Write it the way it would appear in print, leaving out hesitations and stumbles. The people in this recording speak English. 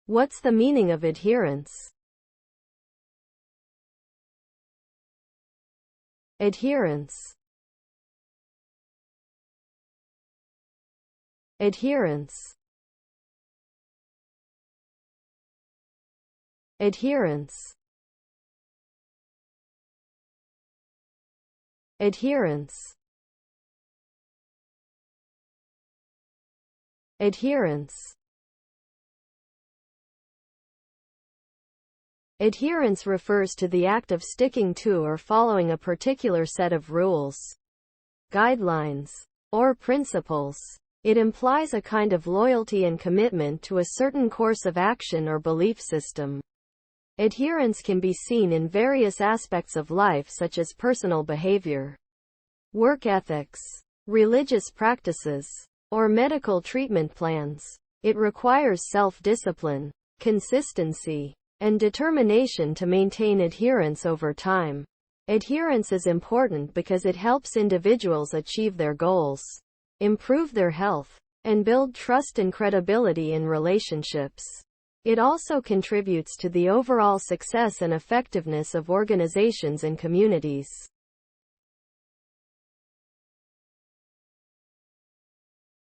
What's the meaning of adherence? Adherence. Adherence. Adherence. Adherence. Adherence. Adherence refers to the act of sticking to or following a particular set of rules, guidelines, or principles. It implies a kind of loyalty and commitment to a certain course of action or belief system. Adherence can be seen in various aspects of life such as personal behavior, work ethics, religious practices, or medical treatment plans. It requires self-discipline, consistency, and determination to maintain adherence over time. Adherence is important because it helps individuals achieve their goals, improve their health, and build trust and credibility in relationships. It also contributes to the overall success and effectiveness of organizations and communities.